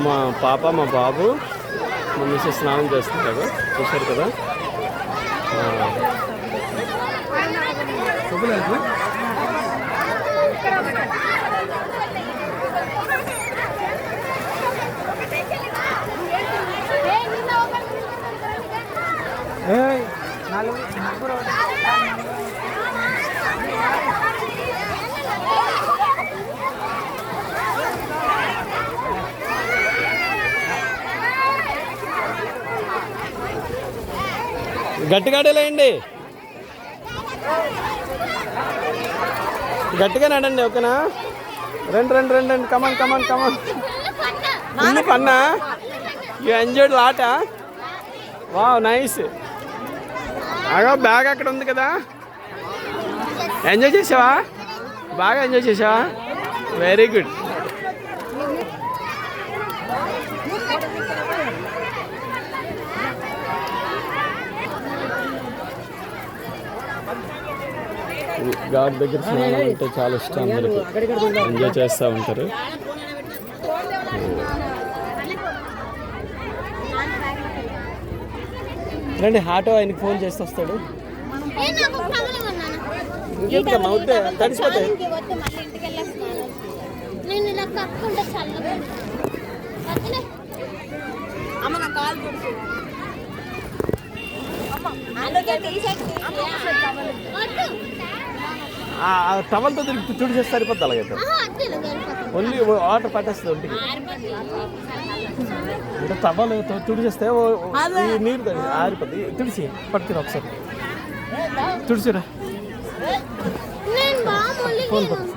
మా పాప మా బాబు మా మిస్సెస్ స్నానం చేస్తుంటారు, చూసారు కదా. గట్టిగాడేలేండి, గట్టిగా నడండి, ఓకేనా. రండి రండి రండి రండి, కమాన్ కమాన్ కమాన్. ఉంది పన్నా, you enjoyed lot. Wow nice. అగా బ్యాగ్ అక్కడ ఉంది కదా, ఎంజాయ్ చేసావా? బాగా ఎంజాయ్ చేసావా? Very good. గాడ్ దగ్గర స్నానం అంటే చాలా ఇష్టం అందరికి, ఎంజాయ్ చేస్తూ ఉంటారు. రండి, ఆటో ఆయనకి ఫోన్ చేసి వస్తాడు. అవుతే తడిసిపోతాయి. టవల్తో తిరిగి తుడిచేస్తే సరిపోద్ది. అలాగైతే ఓన్లీ వాటర్ పట్టేస్తుంది ఒంటికి. అంటే టవల్ తుడిచేస్తే నీరు ఆరిపోద్ది. తుడిచి పట్టుకుని ఒకసారి తుడిచిరా. ఫోన్ పట్టు.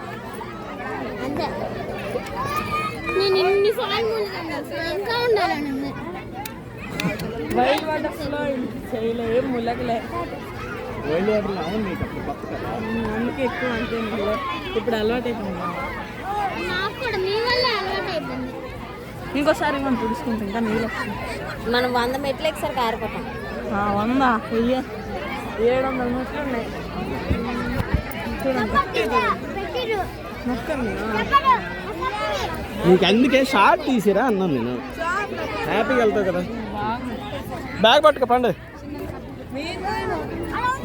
ఏం ములగలే, వైల్డ్ వాటర్ అవును నీకు అప్పుడు కొత్త కదా, అందుకే ఎక్కువ అంటే ఇప్పుడు అలవాటు అయిపోయింది. ఇంకోసారి మనం తుడుచుకుంటాం ఇంకా నీళ్ళు మనం 100 మెట్లు ఒకసారి కారిపోతాం. 100 700 మెట్లు ఉన్నాయి నీకు. అందుకే షార్ట్ తీసిరా అన్నాను నేను. హ్యాపీగా వెళ్తావు కదా. బ్యాగ్ పట్టుక పండు,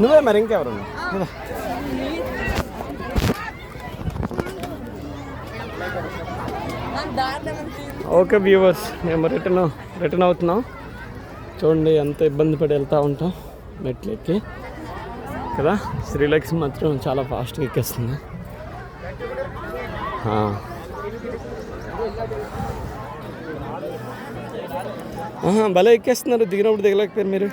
నువ్వే మరి ఇంకెవరు. ఓకే వ్యూవర్స్, మేము రిటర్న్ అవుతున్నాం. చూడండి ఎంత ఇబ్బంది పడి వెళ్తూ ఉంటాం మెట్లు ఎక్కి కదా. శ్రీలక్ష్మి మాత్రం చాలా ఫాస్ట్గా ఎక్కేస్తుంది. భలే ఎక్కేస్తున్నారు, దిగినప్పుడు దిగలేకపోయారు మీరు.